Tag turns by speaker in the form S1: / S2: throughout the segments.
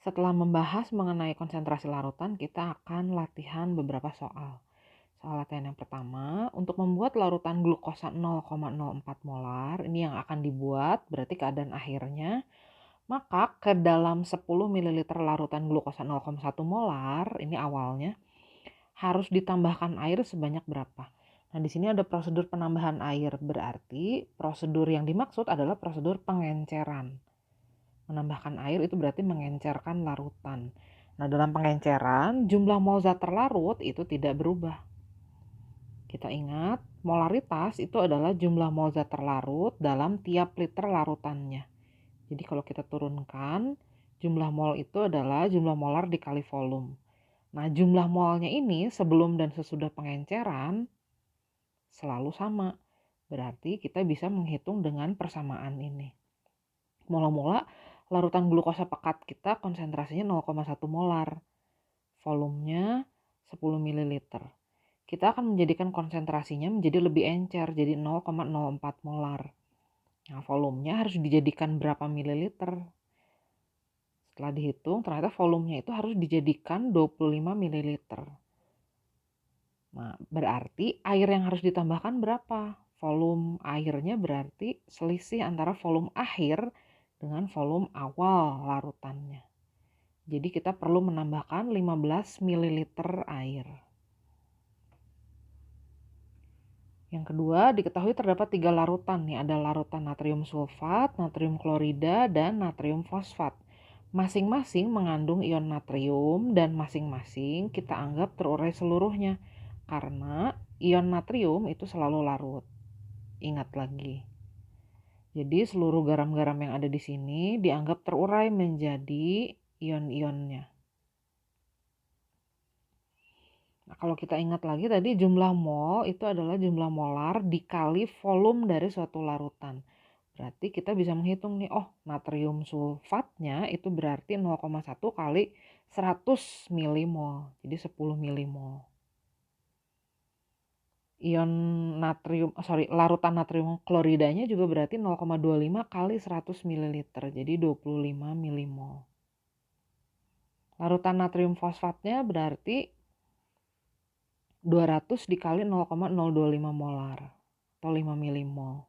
S1: Setelah membahas mengenai konsentrasi larutan, kita akan latihan beberapa soal. Soal latihan yang pertama, untuk membuat larutan glukosa 0,04 molar, ini yang akan dibuat, berarti keadaan akhirnya, maka ke dalam 10 ml larutan glukosa 0,1 molar, ini awalnya, harus ditambahkan air sebanyak berapa? Nah, di sini ada prosedur penambahan air, berarti prosedur yang dimaksud adalah prosedur pengenceran. Menambahkan air itu berarti mengencerkan larutan. Nah, dalam pengenceran, jumlah mol zat terlarut itu tidak berubah. Kita ingat, molaritas itu adalah jumlah mol zat terlarut dalam tiap liter larutannya. Jadi kalau kita turunkan, jumlah mol itu adalah jumlah molar dikali volume. Nah, jumlah molnya ini sebelum dan sesudah pengenceran selalu sama. Berarti kita bisa menghitung dengan persamaan ini. Mula-mula larutan glukosa pekat kita konsentrasinya 0,1 molar. Volumenya 10 ml. Kita akan menjadikan konsentrasinya menjadi lebih encer, jadi 0,04 molar. Nah, volumenya harus dijadikan berapa mililiter? Setelah dihitung, ternyata volumenya itu harus dijadikan 25 mililiter. Nah, berarti air yang harus ditambahkan berapa? Volume airnya berarti selisih antara volume akhir dengan volume awal larutannya. Jadi kita perlu menambahkan 15 ml air. Yang kedua, diketahui terdapat 3 larutan nih, ada larutan natrium sulfat, natrium klorida, dan natrium fosfat. Masing-masing mengandung ion natrium dan masing-masing kita anggap terurai seluruhnya karena ion natrium itu selalu larut. Ingat lagi. Jadi seluruh garam-garam yang ada di sini dianggap terurai menjadi ion-ionnya. Nah, kalau kita ingat lagi tadi jumlah mol itu adalah jumlah molar dikali volume dari suatu larutan. Berarti kita bisa menghitung nih, oh natrium sulfatnya itu berarti 0,1 kali 100 milimol, jadi 10 milimol. Larutan natrium kloridanya juga berarti 0,25 kali 100 ml, jadi 25 milimol. Larutan natrium fosfatnya berarti 200 dikali 0,025 molar atau 5 milimol.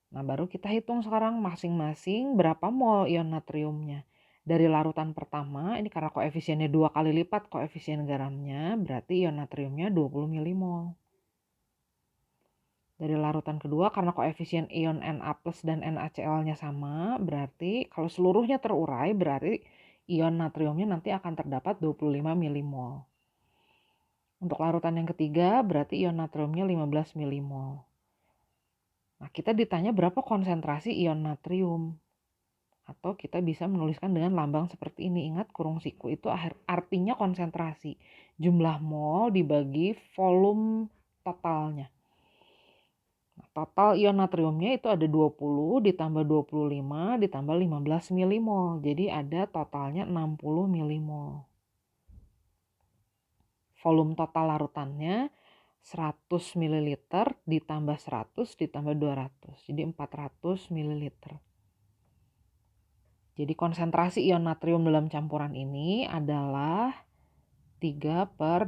S1: Nah, baru kita hitung sekarang masing-masing berapa mol ion natriumnya. Dari larutan pertama, ini karena koefisiennya 2 kali lipat koefisien garamnya, berarti ion natriumnya 20 milimol. Dari larutan kedua, karena koefisien ion Na+ dan NaCl-nya sama, berarti kalau seluruhnya terurai, berarti ion natriumnya nanti akan terdapat 25 milimol. Untuk larutan yang ketiga, berarti ion natriumnya 15 milimol. Nah, kita ditanya berapa konsentrasi ion natrium. Atau kita bisa menuliskan dengan lambang seperti ini. Ingat, kurung siku itu artinya konsentrasi. Jumlah mol dibagi volume totalnya. Nah, total ion natriumnya itu ada 20 ditambah 25 ditambah 15 milimol. Jadi ada totalnya 60 milimol. Volume total larutannya 100 ml ditambah 100 ditambah 200. Jadi 400 ml. Jadi konsentrasi ion natrium dalam campuran ini adalah 3/20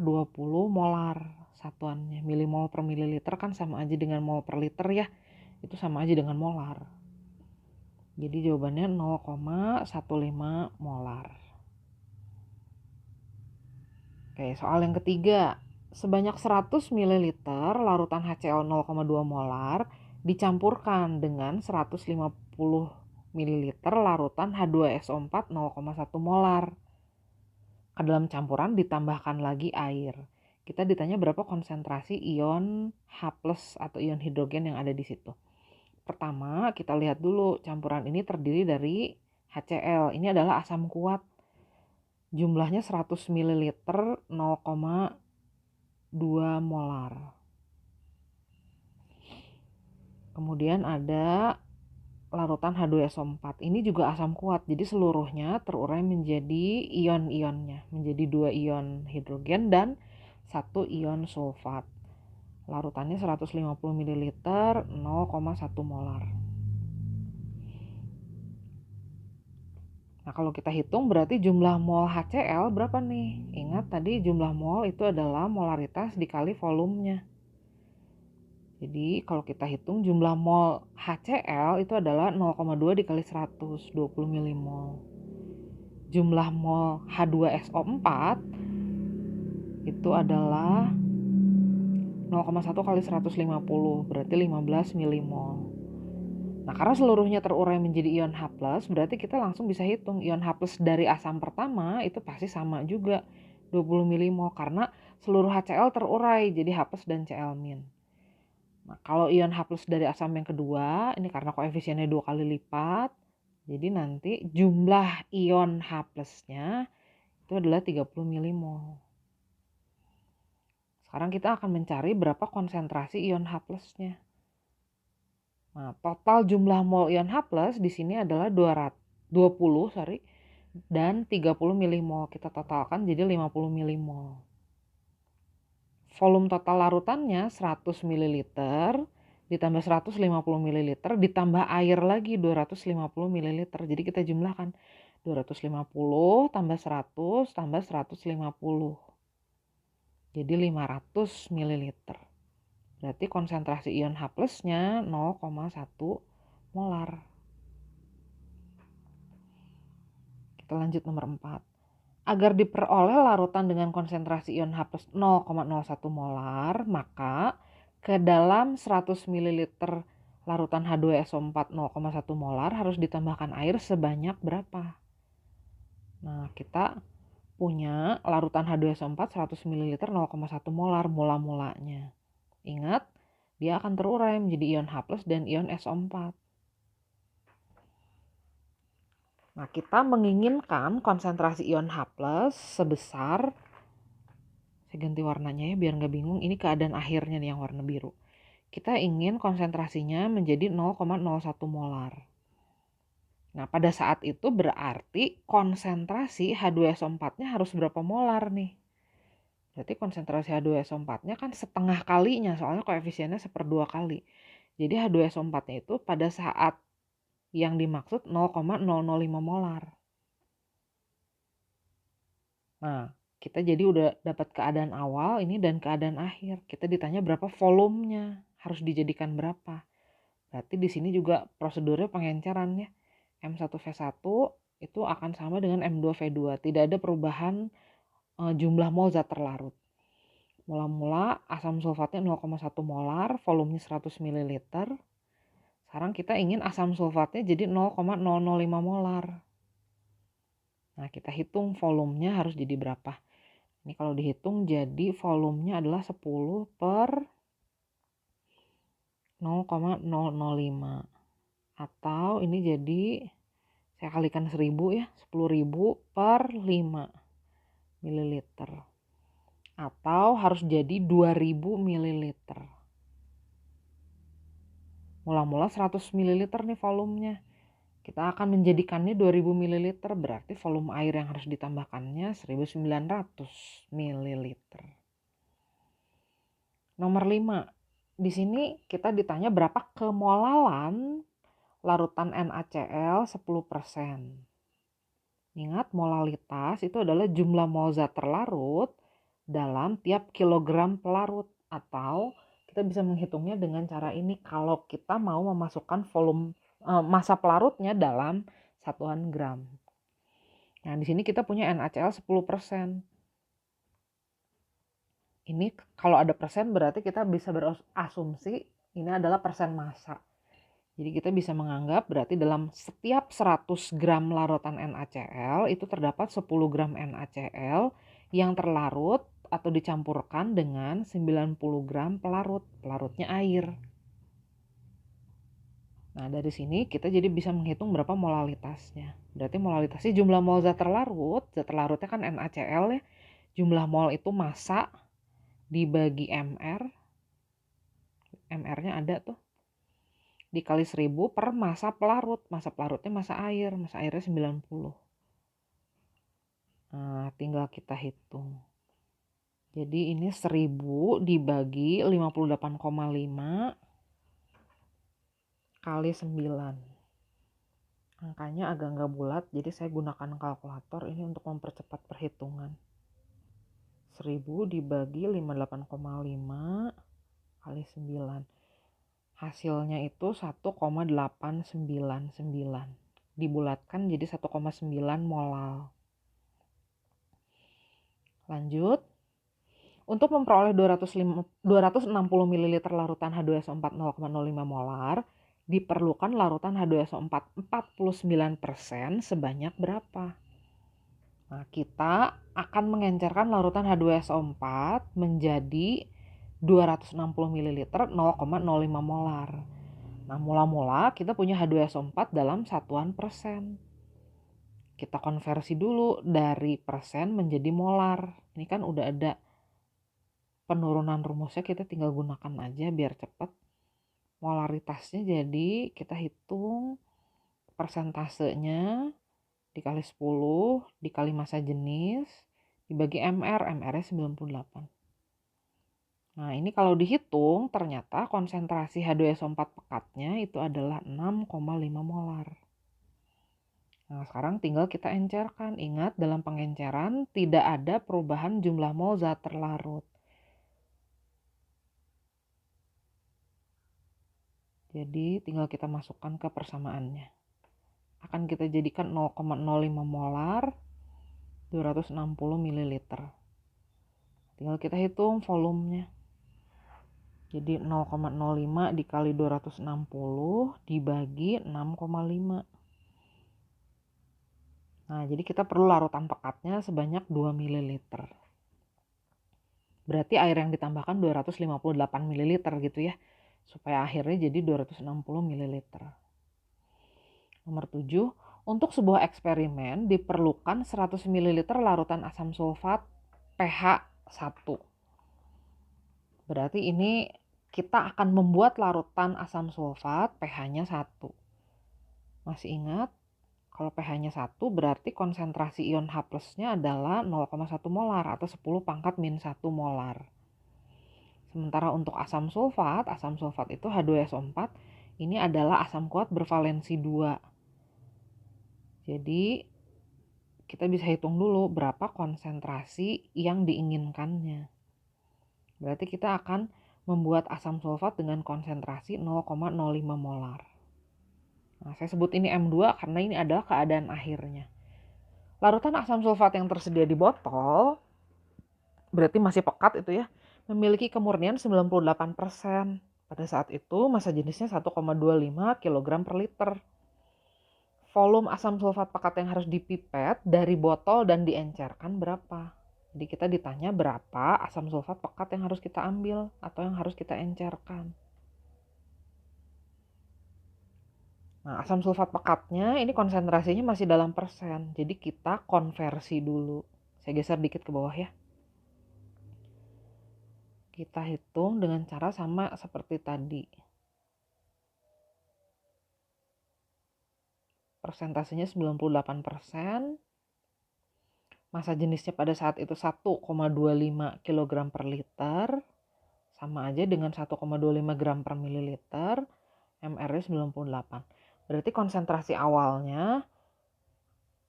S1: molar satuannya. Milimol per mililiter kan sama aja dengan mol per liter ya. Itu sama aja dengan molar. Jadi jawabannya 0,15 molar. Oke, soal yang ketiga. Sebanyak 100 ml larutan HCl 0,2 molar dicampurkan dengan 150 ml larutan H2SO4 0,1 molar. Ke dalam campuran ditambahkan lagi air. Kita ditanya berapa konsentrasi ion H+ atau ion hidrogen yang ada di situ. Pertama, kita lihat dulu campuran ini terdiri dari HCl. Ini adalah asam kuat. Jumlahnya 100 ml 0,2 molar. Kemudian ada larutan H2SO4. Ini juga asam kuat. Jadi seluruhnya terurai menjadi ion-ionnya. Menjadi 2 ion hidrogen dan 1 ion sulfat. Larutannya 150 ml 0,1 molar. Nah, kalau kita hitung berarti jumlah mol HCl berapa nih? Ingat tadi jumlah mol itu adalah molaritas dikali volumenya. Jadi kalau kita hitung jumlah mol HCl itu adalah 0,2 dikali 100, 20 milimol. Jumlah mol H2SO4 itu adalah 0,1 kali 150, berarti 15 milimol. Nah, karena seluruhnya terurai menjadi ion H+, berarti kita langsung bisa hitung ion H+ dari asam pertama itu pasti sama juga 20 milimol karena seluruh HCl terurai jadi H+ dan Cl-. Nah, kalau ion H+ dari asam yang kedua, ini karena koefisiennya 2 kali lipat, jadi nanti jumlah ion H+-nya itu adalah 30 milimol. Sekarang kita akan mencari berapa konsentrasi ion H+-nya. Nah, total jumlah mol ion H+ di sini adalah 20 dan 30 milimol. Kita totalkan jadi 50 milimol. Volume total larutannya 100 ml ditambah 150 ml ditambah air lagi 250 ml. Jadi kita jumlahkan 250 tambah 100 tambah 150. Jadi 500 ml. Berarti konsentrasi ion H+-nya 0,1 molar. Kita lanjut nomor 4. Agar diperoleh larutan dengan konsentrasi ion H+ 0,01 molar, maka ke dalam 100 ml larutan H2SO4 0,1 molar harus ditambahkan air sebanyak berapa? Nah, kita punya larutan H2SO4 100 ml 0,1 molar mula-mulanya. Ingat, dia akan terurai menjadi ion H+ dan ion SO4. Nah, kita menginginkan konsentrasi ion H+ sebesar, saya ganti warnanya ya biar nggak bingung, ini keadaan akhirnya nih yang warna biru. Kita ingin konsentrasinya menjadi 0,01 molar. Nah, pada saat itu berarti konsentrasi H2SO4-nya harus berapa molar nih? Berarti konsentrasi H2SO4-nya kan setengah kalinya, soalnya koefisiennya 1/2 kali. Jadi H2SO4-nya itu pada saat yang dimaksud 0,005 molar. Nah, kita jadi udah dapat keadaan awal ini dan keadaan akhir. Kita ditanya berapa volumenya, harus dijadikan berapa. Berarti di sini juga prosedurnya pengenceran ya. M1V1 itu akan sama dengan M2V2. Tidak ada perubahan jumlah mol zat terlarut. Mula-mula asam sulfatnya 0,1 molar, volumenya 100 ml. Sekarang kita ingin asam sulfatnya jadi 0,005 molar. Nah, kita hitung volumenya harus jadi berapa. Ini kalau dihitung jadi volumenya adalah 10 per 0,005. Atau ini jadi, saya kalikan 1000 ya, 10.000 per 5 ml. Atau harus jadi 2000 ml. Mula-mula 100 ml nih volumenya. Kita akan menjadikannya 2000 ml, berarti volume air yang harus ditambahkannya 1900 ml. Nomor 5. Di sini kita ditanya berapa kemolalan larutan NaCl 10%. Ingat, molalitas itu adalah jumlah mol zat terlarut dalam tiap kilogram pelarut, atau kita bisa menghitungnya dengan cara ini kalau kita mau memasukkan volume massa pelarutnya dalam satuan gram. Nah, di sini kita punya NaCl 10%. Ini kalau ada persen berarti kita bisa berasumsi ini adalah persen massa. Jadi kita bisa menganggap berarti dalam setiap 100 gram larutan NaCl itu terdapat 10 gram NaCl yang terlarut atau dicampurkan dengan 90 gram pelarut. Pelarutnya air. Nah, dari sini kita jadi bisa menghitung berapa molalitasnya. Berarti molalitasnya jumlah mol zat terlarut. Zat terlarutnya kan NaCl ya. Jumlah mol itu massa dibagi MR. MR-nya ada tuh. Dikali 1000 per massa pelarut. Massa pelarutnya massa air. Massa airnya 90. Nah, tinggal kita hitung. Jadi ini 1000 dibagi 58,5 kali 9. Angkanya agak nggak bulat, jadi saya gunakan kalkulator ini untuk mempercepat perhitungan. 1000 dibagi 58,5 kali 9. Hasilnya itu 1,899. Dibulatkan jadi 1,9 molal. Lanjut. Untuk memperoleh 260 ml larutan H2SO4 0,05 molar, diperlukan larutan H2SO4 49% sebanyak berapa? Nah, kita akan mengencerkan larutan H2SO4 menjadi 260 ml 0,05 molar. Nah, mula-mula kita punya H2SO4 dalam satuan persen. Kita konversi dulu dari persen menjadi molar. Ini kan udah ada penurunan rumusnya, kita tinggal gunakan aja biar cepat. Molaritasnya jadi kita hitung persentasenya dikali 10 dikali massa jenis dibagi MR, MR-nya 98. Nah, ini kalau dihitung ternyata konsentrasi H2SO4 pekatnya itu adalah 6,5 molar. Nah, sekarang tinggal kita encerkan. Ingat, dalam pengenceran tidak ada perubahan jumlah mol zat terlarut. Jadi tinggal kita masukkan ke persamaannya. Akan kita jadikan 0,05 molar 260 ml. Tinggal kita hitung volumenya. Jadi 0,05 dikali 260 dibagi 6,5. Nah, jadi kita perlu larutan pekatnya sebanyak 2 ml. Berarti air yang ditambahkan 258 ml gitu ya. Supaya akhirnya jadi 260 ml. Nomor 7, untuk sebuah eksperimen diperlukan 100 ml larutan asam sulfat pH 1. Berarti ini kita akan membuat larutan asam sulfat pH-nya 1. Masih ingat? Kalau pH-nya 1 berarti konsentrasi ion H+-nya adalah 0,1 molar atau 10 pangkat min 1 molar. Sementara untuk asam sulfat itu H2SO4, ini adalah asam kuat bervalensi 2. Jadi kita bisa hitung dulu berapa konsentrasi yang diinginkannya. Berarti kita akan membuat asam sulfat dengan konsentrasi 0,05 molar. Nah, saya sebut ini M2 karena ini adalah keadaan akhirnya. Larutan asam sulfat yang tersedia di botol, berarti masih pekat itu ya, memiliki kemurnian 98%. Pada saat itu massa jenisnya 1,25 kg per liter. Volume asam sulfat pekat yang harus dipipet dari botol dan diencerkan berapa? Jadi kita ditanya berapa asam sulfat pekat yang harus kita ambil atau yang harus kita encerkan. Nah, asam sulfat pekatnya ini konsentrasinya masih dalam persen. Jadi kita konversi dulu. Saya geser dikit ke bawah ya. Kita hitung dengan cara sama seperti tadi. Persentasenya 98%. Massa jenisnya pada saat itu 1,25 kg per liter. Sama aja dengan 1,25 gram per mililiter. MR-nya 98. Berarti konsentrasi awalnya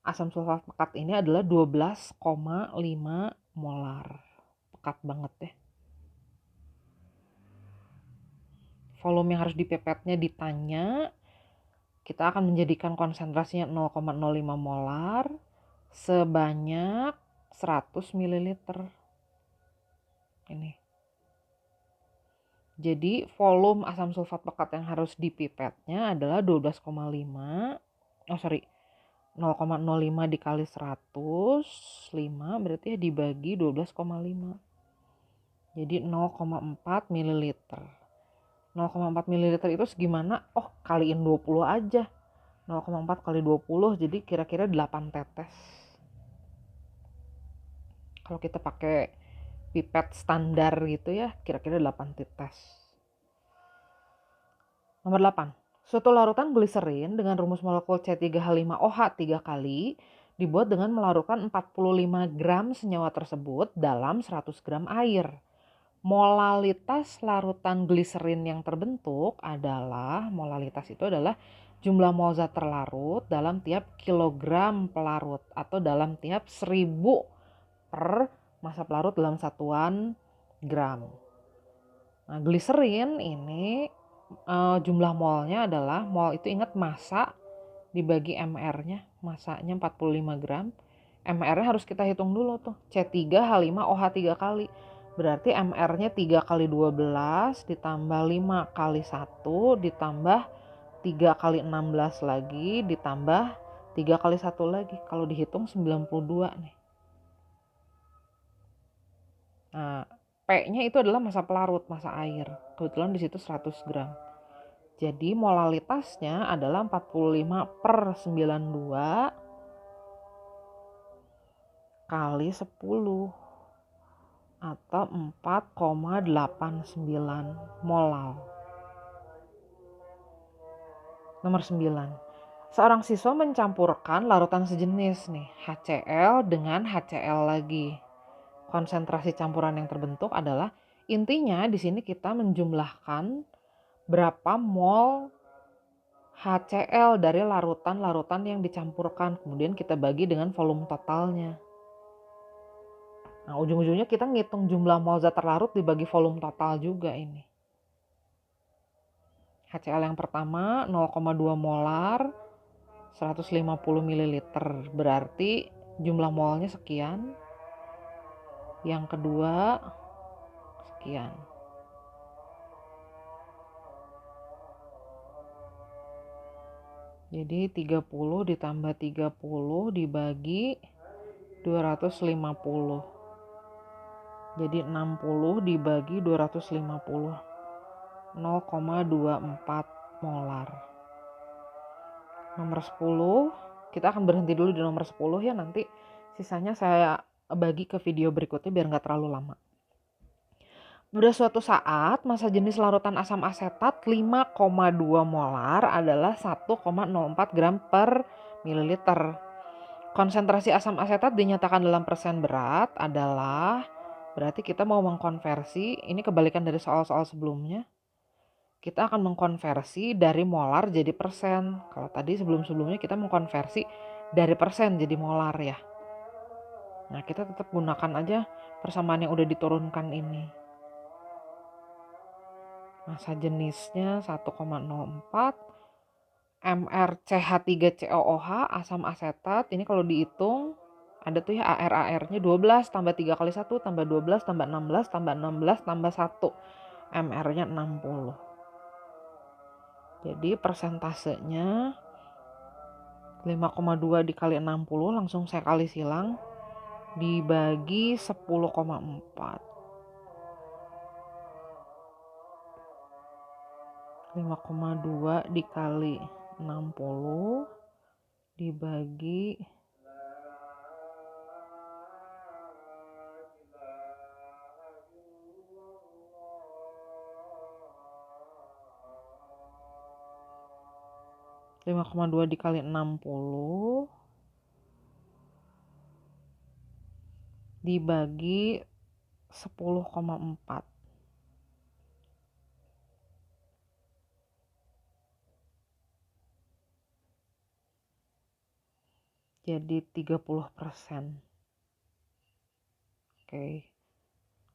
S1: asam sulfat pekat ini adalah 12,5 molar. Pekat banget ya. Volume yang harus dipipetnya ditanya. Kita akan menjadikan konsentrasinya 0,05 molar sebanyak 100 ml. Ini. Jadi volume asam sulfat pekat yang harus dipipetnya adalah 0,05 dikali 105 berarti ya dibagi 12,5. Jadi 0,4 ml. 0,4 ml itu segimana? Oh, kaliin 20 aja. 0,4 kali 20 jadi kira-kira 8 tetes. Kalau kita pakai pipet standar gitu ya, kira-kira 8 tetes. Nomor 8. Suatu larutan gliserin dengan rumus molekul C3H5OH 3 kali dibuat dengan melarutkan 45 gram senyawa tersebut dalam 100 gram air. Molalitas larutan gliserin yang terbentuk adalah, molalitas itu adalah jumlah mol zat terlarut dalam tiap kilogram pelarut atau dalam tiap 1000 per massa pelarut dalam satuan gram. Nah, gliserin ini jumlah molnya adalah, mol itu ingat massa dibagi mR-nya, massanya 45 gram. MR-nya harus kita hitung dulu tuh, C3H5OH 3 kali. Berarti MR-nya 3 kali 12 ditambah 5 kali 1 ditambah 3 kali 16 lagi ditambah 3 kali 1 lagi. Kalau dihitung 92 nih. Nah, P-nya itu adalah massa pelarut, massa air. Kebetulan di situ 100 gram. Jadi molalitasnya adalah 45/92 kali 10 atau 4,89 molal. Nomor 9. Seorang siswa mencampurkan larutan sejenis nih, HCl dengan HCl lagi. Konsentrasi campuran yang terbentuk adalah, intinya di sini kita menjumlahkan berapa mol HCl dari larutan-larutan yang dicampurkan, kemudian kita bagi dengan volume totalnya. Nah, ujung-ujungnya kita ngitung jumlah mol zat terlarut dibagi volume total juga ini. HCl yang pertama 0,2 molar 150 ml, berarti jumlah molnya sekian. Yang kedua sekian. Jadi 30 ditambah 30 dibagi 250. Jadi 60 dibagi 250. 0,24 molar. Nomor 10, kita akan berhenti dulu di nomor 10 ya, nanti sisanya saya bagi ke video berikutnya biar nggak terlalu lama. Pada suatu saat, massa jenis larutan asam asetat 5,2 molar adalah 1,04 gram per mililiter. Konsentrasi asam asetat dinyatakan dalam persen berat adalah, berarti kita mau mengkonversi, ini kebalikan dari soal-soal sebelumnya. Kita akan mengkonversi dari molar jadi persen. Kalau tadi sebelum-sebelumnya kita mengkonversi dari persen jadi molar ya. Nah, kita tetap gunakan aja persamaan yang udah diturunkan ini. Massa jenisnya 1,04 MrCH3COOH asam asetat. Ini kalau dihitung ada tuh ya AR-AR-nya 12 tambah 3 kali 1 tambah 12 tambah 16 tambah 16 tambah 1. MR-nya 60. Jadi persentasenya 5,2 dikali 60 langsung saya kali silang dibagi 10,4. 5,2 dikali 60 dibagi 5,2 dikali 60 dibagi 10,4. Jadi 30%. Oke.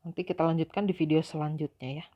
S1: Nanti kita lanjutkan di video selanjutnya ya.